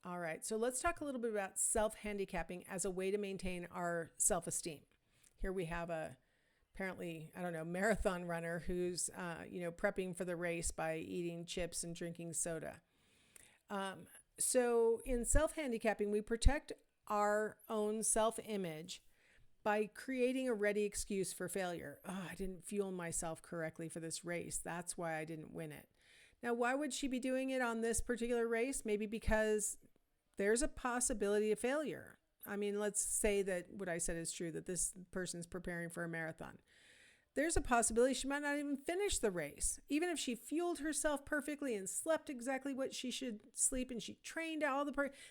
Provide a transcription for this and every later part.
All right. So let's talk a little bit about self-handicapping as a way to maintain our self-esteem. Here we have apparently, I don't know, marathon runner who's, prepping for the race by eating chips and drinking soda. So in self-handicapping, we protect our own self-image by creating a ready excuse for failure. Oh, I didn't fuel myself correctly for this race. That's why I didn't win it. Now, why would she be doing it on this particular race? Maybe because there's a possibility of failure. I mean, let's say that what I said is true, that this person's preparing for a marathon. There's a possibility she might not even finish the race. Even if she fueled herself perfectly and slept exactly what she should sleep and she trained all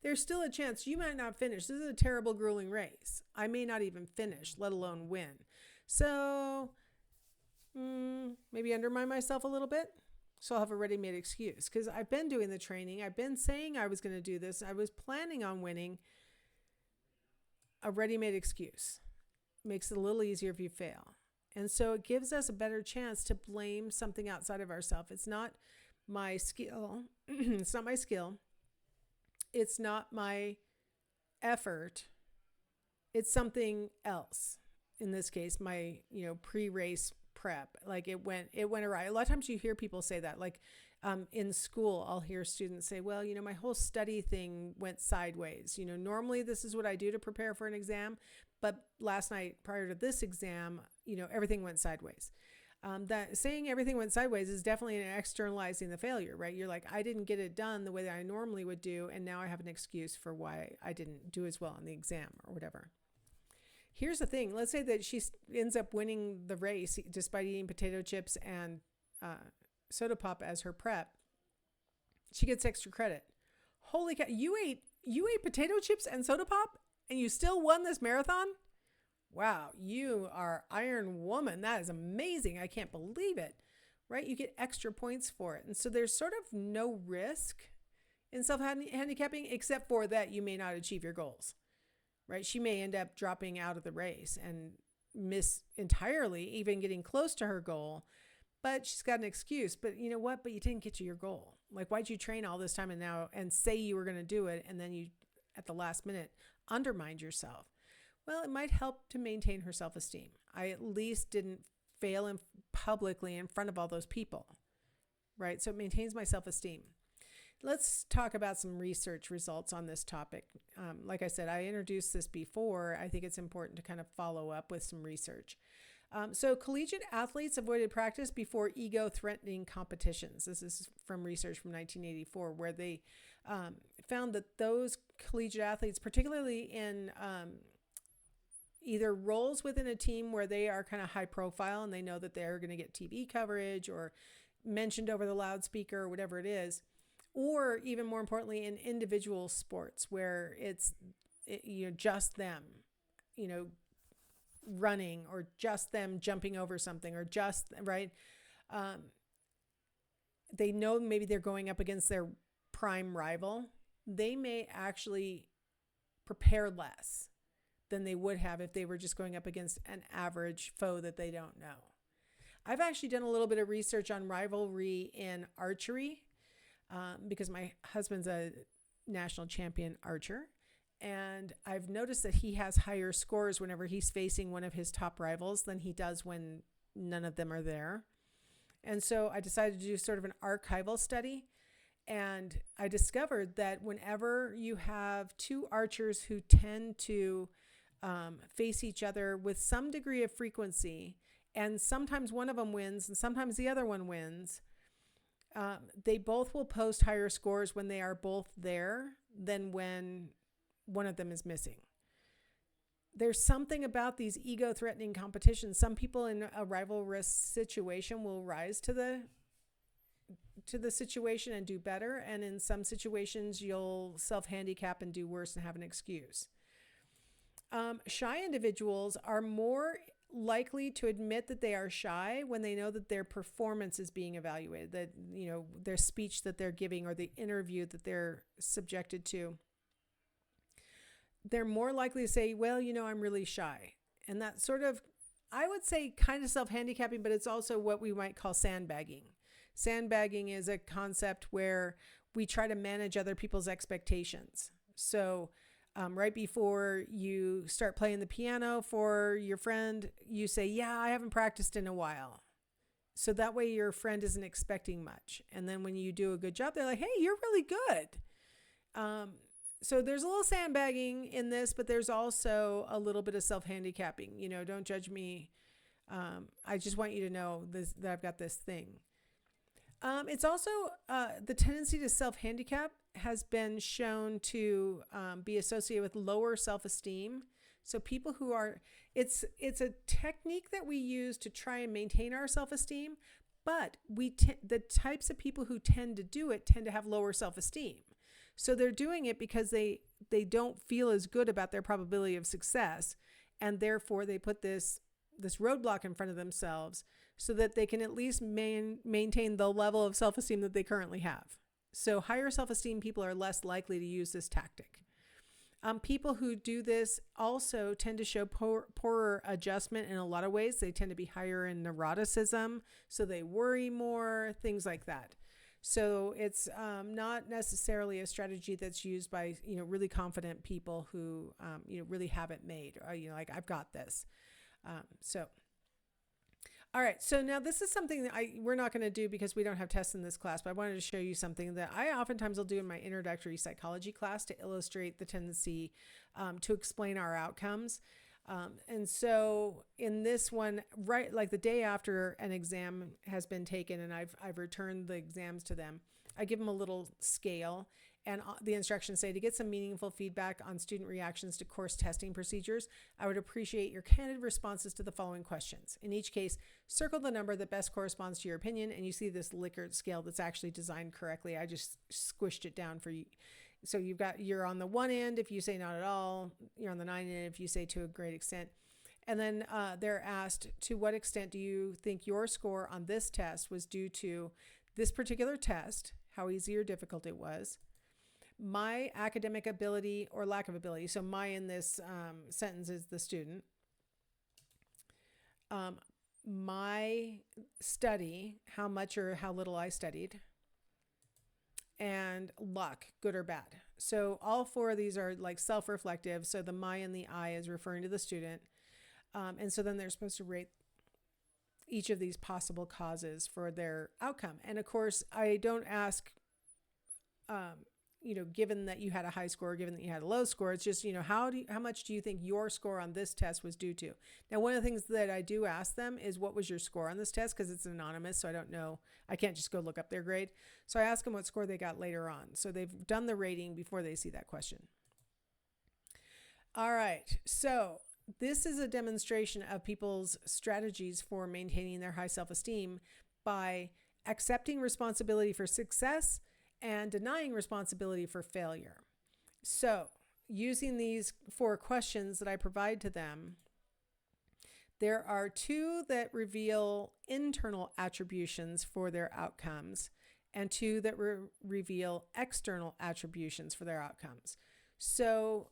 there's still a chance you might not finish. This is a terrible, grueling race. I may not even finish, let alone win. So maybe undermine myself a little bit. So I'll have a ready-made excuse because I've been doing the training. I've been saying I was going to do this. I was planning on winning. A ready-made excuse makes it a little easier if you fail. And so it gives us a better chance to blame something outside of ourselves. It's not my skill. It's not my skill. It's not my effort. It's something else. In this case, my, pre-race prep. Like it went awry. A lot of times you hear people say that, like in school, I'll hear students say, well, my whole study thing went sideways. Normally this is what I do to prepare for an exam, but last night prior to this exam, everything went sideways. That saying everything went sideways is definitely an externalizing the failure, right? You're like, I didn't get it done the way that I normally would do. And now I have an excuse for why I didn't do as well on the exam or whatever. Here's the thing. Let's say that she ends up winning the race despite eating potato chips and soda pop as her prep. She gets extra credit. Holy cow. You ate potato chips and soda pop and you still won this marathon? Wow, you are Iron Woman. That is amazing. I can't believe it, right? You get extra points for it. And so there's sort of no risk in self-handicapping except for that you may not achieve your goals, right? She may end up dropping out of the race and miss entirely even getting close to her goal, but she's got an excuse. But you know what? But you didn't get to your goal. Like, why'd you train all this time and say you were going to do it, and then you, at the last minute, undermined yourself? Well, it might help to maintain her self-esteem. I at least didn't fail publicly in front of all those people, right? So it maintains my self-esteem. Let's talk about some research results on this topic. Like I said, I introduced this before. I think it's important to kind of follow up with some research. So collegiate athletes avoided practice before ego-threatening competitions. This is from research from 1984, where they found that those collegiate athletes, particularly in either roles within a team where they are kind of high profile and they know that they're going to get TV coverage or mentioned over the loudspeaker or whatever it is, or even more importantly in individual sports where it's just them, running, or just them jumping over something, or just right. They know maybe they're going up against their prime rival. They may actually prepare less than they would have if they were just going up against an average foe that they don't know. I've actually done a little bit of research on rivalry in archery because my husband's a national champion archer. And I've noticed that he has higher scores whenever he's facing one of his top rivals than he does when none of them are there. And so I decided to do sort of an archival study. And I discovered that whenever you have two archers who tend to face each other with some degree of frequency, and sometimes one of them wins and sometimes the other one wins, they both will post higher scores when they are both there than when one of them is missing. There's something about these ego-threatening competitions. Some people in a rivalrous situation will rise to the situation and do better, and in some situations you'll self-handicap and do worse and have an excuse. Shy individuals are more likely to admit that they are shy when they know that their performance is being evaluated, that their speech that they're giving or the interview that they're subjected to. They're more likely to say, well, I'm really shy. And that sort of, I would say, kind of self-handicapping, but it's also what we might call sandbagging. Sandbagging is a concept where we try to manage other people's expectations. So right before you start playing the piano for your friend, you say, yeah, I haven't practiced in a while. So that way your friend isn't expecting much. And then when you do a good job, they're like, hey, you're really good. So there's a little sandbagging in this, but there's also a little bit of self-handicapping. Don't judge me. I just want you to know that I've got this thing. It's also the tendency to self-handicap has been shown to be associated with lower self-esteem. So people who are, it's a technique that we use to try and maintain our self-esteem, but the types of people who tend to do it tend to have lower self-esteem. So they're doing it because they don't feel as good about their probability of success, and therefore they put this roadblock in front of themselves so that they can at least maintain the level of self-esteem that they currently have. So higher self-esteem people are less likely to use this tactic. People who do this also tend to show poorer adjustment in a lot of ways. They tend to be higher in neuroticism, so they worry more, things like that. So it's not necessarily a strategy that's used by really confident people who really have it made. Like I've got this. All right. So now this is something that we're not going to do because we don't have tests in this class, but I wanted to show you something that I oftentimes will do in my introductory psychology class to illustrate the tendency to explain our outcomes. And so in this one, right, like the day after an exam has been taken and I've returned the exams to them, I give them a little scale, and the instructions say, to get some meaningful feedback on student reactions to course testing procedures, I would appreciate your candid responses to the following questions. In each case, circle the number that best corresponds to your opinion, and you see this Likert scale that's actually designed correctly. I just squished it down for you. So you're on the 1 end if you say not at all, you're on the 9 end if you say to a great extent. And then they're asked, to what extent do you think your score on this test was due to this particular test, how easy or difficult it was, my academic ability or lack of ability. So my in this sentence is the student. My study, how much or how little I studied, and luck, good or bad. So all 4 of these are like self-reflective. So the my and the I is referring to the student. And so then they're supposed to rate each of these possible causes for their outcome. And of course, I don't ask, given that you had a high score, given that you had a low score, it's just, how much do you think your score on this test was due to? Now, one of the things that I do ask them is, what was your score on this test? Because it's anonymous, so I don't know. I can't just go look up their grade. So I ask them what score they got later on. So they've done the rating before they see that question. All right. So this is a demonstration of people's strategies for maintaining their high self-esteem by accepting responsibility for success and denying responsibility for failure. So using these 4 questions that I provide to them, there are 2 that reveal internal attributions for their outcomes and 2 that reveal external attributions for their outcomes. So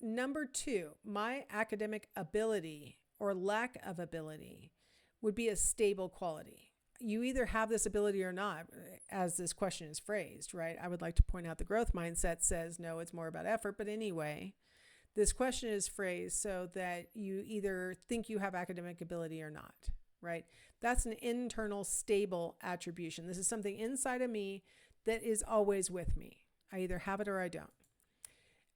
number 2, my academic ability or lack of ability would be a stable quality. You either have this ability or not, as this question is phrased, right? I would like to point out the growth mindset says, no, it's more about effort. But anyway, this question is phrased so that you either think you have academic ability or not, right? That's an internal stable attribution. This is something inside of me that is always with me. I either have it or I don't.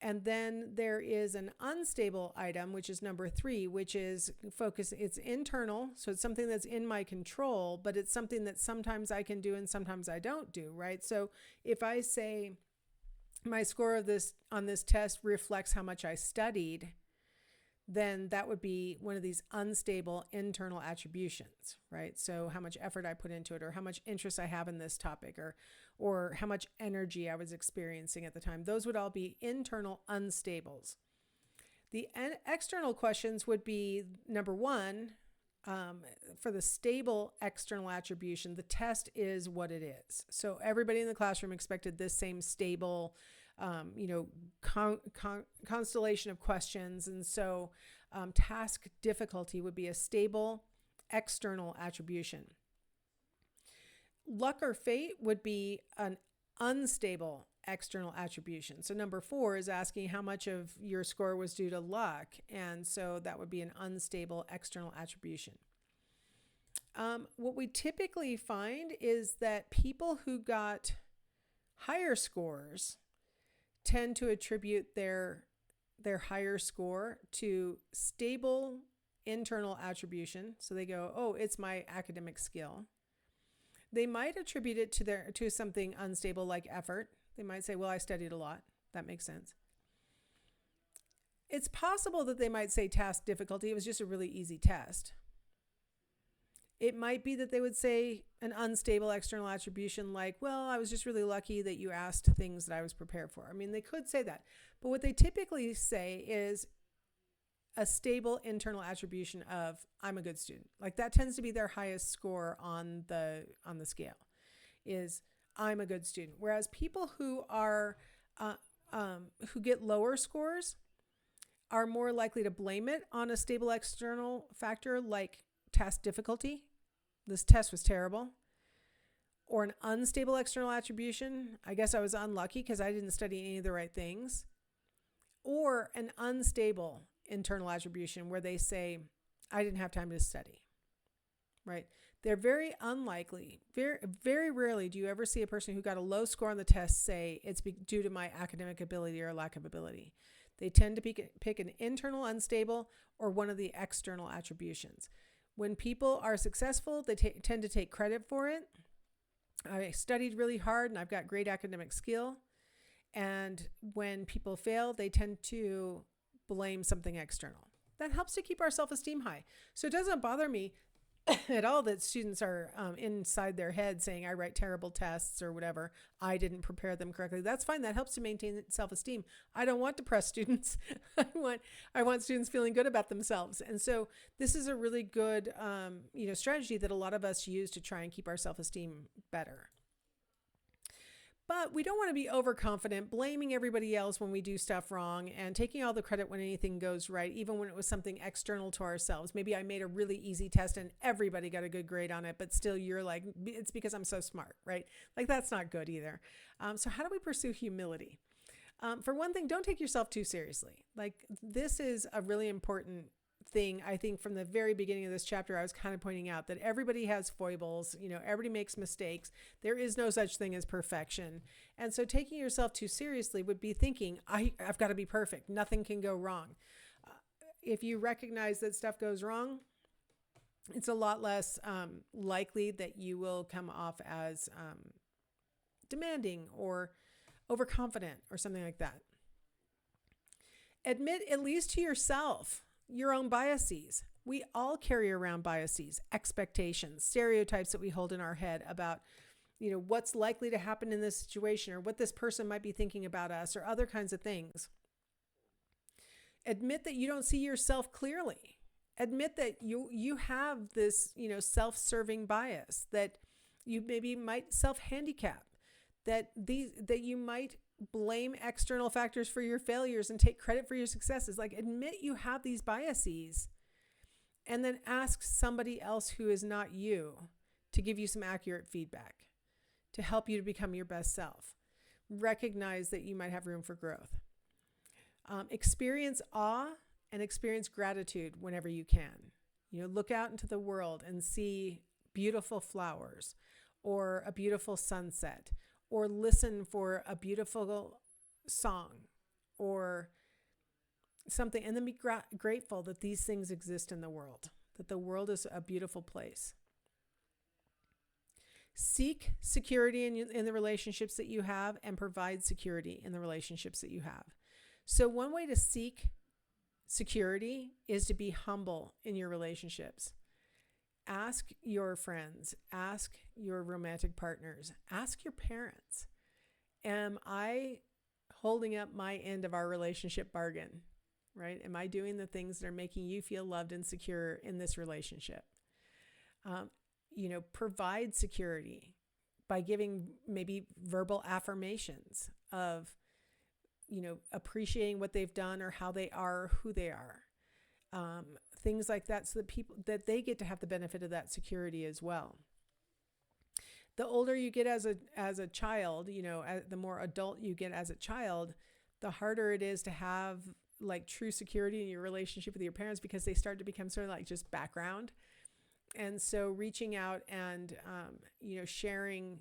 And then there is an unstable item, which is number 3, which is focus. It's internal. So it's something that's in my control, but it's something that sometimes I can do and sometimes I don't do, right? So if I say my score on this test reflects how much I studied, then that would be one of these unstable internal attributions, right? So how much effort I put into it, or how much interest I have in this topic, or how much energy I was experiencing at the time. Those would all be internal unstables. The external questions would be number 1, for the stable external attribution, the test is what it is. So everybody in the classroom expected this same stable, constellation of questions. And so task difficulty would be a stable external attribution. Luck or fate would be an unstable external attribution. So number 4 is asking how much of your score was due to luck. And so that would be an unstable external attribution. What we typically find is that people who got higher scores tend to attribute their higher score to stable internal attribution. So they go, oh, it's my academic skill. They might attribute it to something unstable like effort. They might say, well, I studied a lot. That makes sense. It's possible that they might say task difficulty. It was just a really easy test. It might be that they would say an unstable external attribution like, well, I was just really lucky that you asked things that I was prepared for. I mean, they could say that. But what they typically say is a stable internal attribution of, I'm a good student. Like that tends to be their highest score on the scale, is I'm a good student. Whereas people who are who get lower scores are more likely to blame it on a stable external factor like task difficulty. This test was terrible. Or an unstable external attribution. I guess I was unlucky because I didn't study any of the right things. Or an unstable internal attribution where they say, I didn't have time to study. Right? They're very unlikely. Very, very rarely do you ever see a person who got a low score on the test say it's due to my academic ability or lack of ability. They tend to pick an internal unstable or one of the external attributions. When people are successful, they tend to take credit for it. I studied really hard and I've got great academic skill. And when people fail, they tend to blame something external. That helps to keep our self-esteem high. So it doesn't bother me at all that students are inside their head saying, I write terrible tests or whatever. I didn't prepare them correctly. That's fine. That helps to maintain self-esteem. I don't want depressed students. I want students feeling good about themselves. And so this is a really good strategy that a lot of us use to try and keep our self-esteem better. But we don't want to be overconfident, blaming everybody else when we do stuff wrong and taking all the credit when anything goes right, even when it was something external to ourselves. Maybe I made a really easy test and everybody got a good grade on it, but still you're like, it's because I'm so smart, right? Like that's not good either. So how do we pursue humility? For one thing, don't take yourself too seriously. Like this is a really important thing. I think from the very beginning of this chapter, I was kind of pointing out that everybody has foibles, everybody makes mistakes. There is no such thing as perfection. And so taking yourself too seriously would be thinking, I've got to be perfect. Nothing can go wrong. If you recognize that stuff goes wrong, it's a lot less likely that you will come off as demanding or overconfident or something like that. Admit at least to yourself your own biases. We all carry around biases, expectations, stereotypes that we hold in our head about, what's likely to happen in this situation or what this person might be thinking about us or other kinds of things. Admit that you don't see yourself clearly. Admit that you have this, self-serving bias, that you maybe might self-handicap, that you might blame external factors for your failures and take credit for your successes. Like admit you have these biases and then ask somebody else who is not you to give you some accurate feedback to help you to become your best self. Recognize that you might have room for growth. Experience awe and experience gratitude whenever you can. Look out into the world and see beautiful flowers or a beautiful sunset, or listen for a beautiful song or something, and then be grateful that these things exist in the world, that the world is a beautiful place. Seek security in the relationships that you have and provide security in the relationships that you have. So one way to seek security is to be humble in your relationships. Ask your friends, ask your romantic partners, ask your parents, am I holding up my end of our relationship bargain, right? Am I doing the things that are making you feel loved and secure in this relationship? Provide security by giving maybe verbal affirmations of, appreciating what they've done or how they are, who they are. Things like that, so that they get to have the benefit of that security as well. The older you get as a child, the more adult you get as a child, the harder it is to have like true security in your relationship with your parents, because they start to become sort of like just background. And so reaching out and, sharing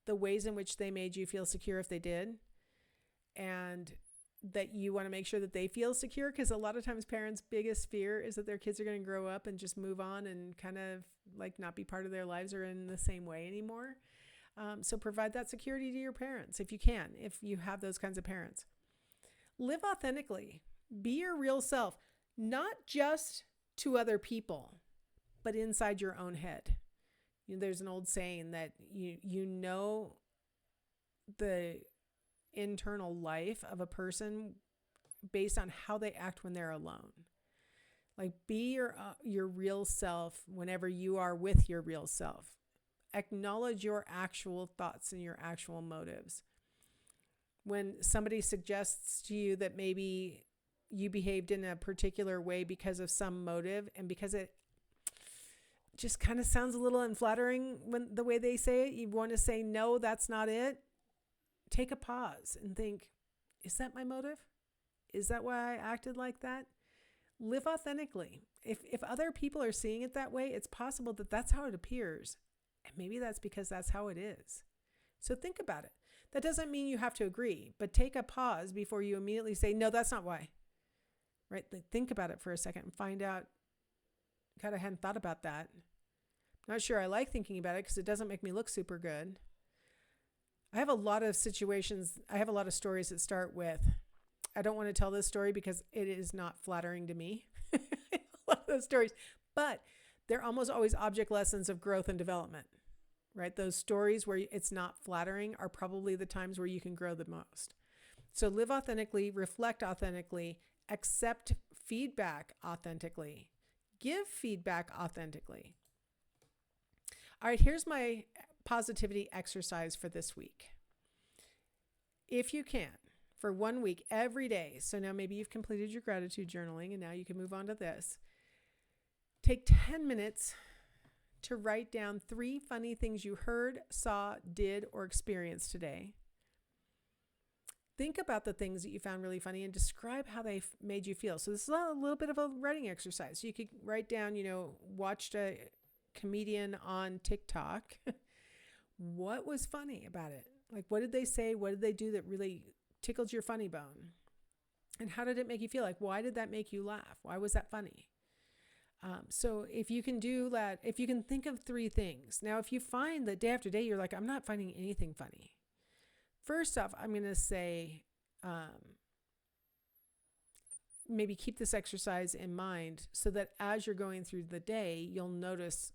the ways in which they made you feel secure if they did, and that you want to make sure that they feel secure, because a lot of times parents' biggest fear is that their kids are going to grow up and just move on and kind of like not be part of their lives or in the same way anymore. So provide that security to your parents if you can, if you have those kinds of parents. Live authentically. Be your real self, not just to other people, but inside your own head. There's an old saying that you know the internal life of a person based on how they act when they're alone. Like, be your real self whenever you are with your real self. Acknowledge your actual thoughts and your actual motives. When somebody suggests to you that maybe you behaved in a particular way because of some motive, and because it just kind of sounds a little unflattering when the way they say it, you want to say, no, that's not it. Take a pause and think, is that my motive? Is that why I acted like that? Live authentically. If other people are seeing it that way, it's possible that that's how it appears. And maybe that's because that's how it is. So think about it. That doesn't mean you have to agree, but take a pause before you immediately say, no, that's not why. Right? Think about it for a second and find out, God, I hadn't thought about that. Not sure I like thinking about it because it doesn't make me look super good. I have a lot of situations, I have a lot of stories that start with, I don't want to tell this story because it is not flattering to me. A lot of those stories, but they're almost always object lessons of growth and development, right? Those stories where it's not flattering are probably the times where you can grow the most. So live authentically, reflect authentically, accept feedback authentically, give feedback authentically. All right, here's my positivity exercise for this week. If you can, for 1 week, every day. So now maybe you've completed your gratitude journaling and now you can move on to this. Take 10 minutes to write down 3 funny things you heard, saw, did, or experienced today. Think about the things that you found really funny and describe how they made you feel. So this is a little bit of a writing exercise. So you could write down, watched a comedian on TikTok. What was funny about it? Like, what did they say? What did they do that really tickled your funny bone? And how did it make you feel? Like, why did that make you laugh? Why was that funny? So if you can do that, if you can think of 3 things. Now, if you find that day after day, you're like, I'm not finding anything funny. First off, I'm going to say, maybe keep this exercise in mind so that as you're going through the day, you'll notice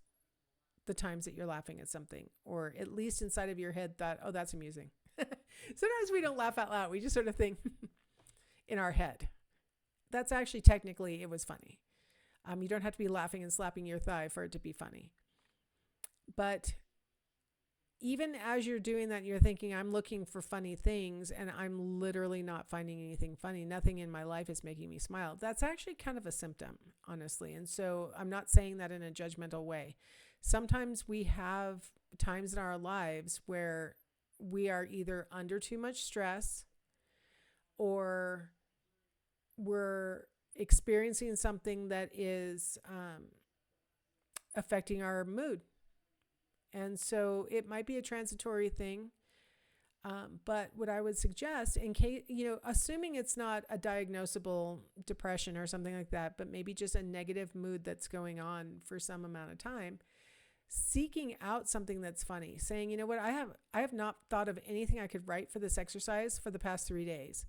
the times that you're laughing at something, or at least inside of your head that, oh, that's amusing. Sometimes we don't laugh out loud. We just sort of think in our head. That's actually technically, it was funny. You don't have to be laughing and slapping your thigh for it to be funny. But even as you're doing that, you're thinking, I'm looking for funny things and I'm literally not finding anything funny. Nothing in my life is making me smile. That's actually kind of a symptom, honestly. And so I'm not saying that in a judgmental way. Sometimes we have times in our lives where we are either under too much stress or we're experiencing something that is affecting our mood. And so it might be a transitory thing. But what I would suggest, in case, assuming it's not a diagnosable depression or something like that, but maybe just a negative mood that's going on for some amount of time, seeking out something that's funny, saying, you know what, I have not thought of anything I could write for this exercise for the past 3 days.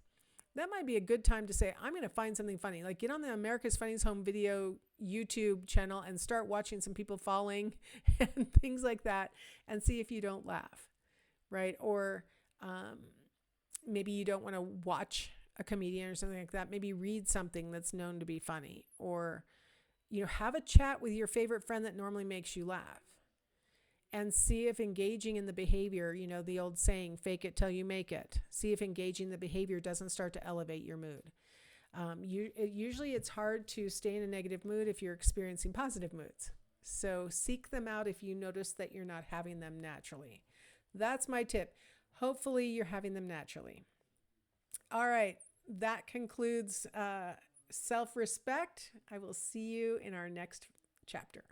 That might be a good time to say, I'm going to find something funny. Like, get on the America's Funniest Home Video YouTube channel and start watching some people falling and things like that and see if you don't laugh, right? Or maybe you don't want to watch a comedian or something like that. Maybe read something that's known to be funny, or, have a chat with your favorite friend that normally makes you laugh. And see if engaging in the behavior, the old saying, fake it till you make it. See if engaging the behavior doesn't start to elevate your mood. Usually it's hard to stay in a negative mood if you're experiencing positive moods. So seek them out if you notice that you're not having them naturally. That's my tip. Hopefully you're having them naturally. All right. That concludes self-respect. I will see you in our next chapter.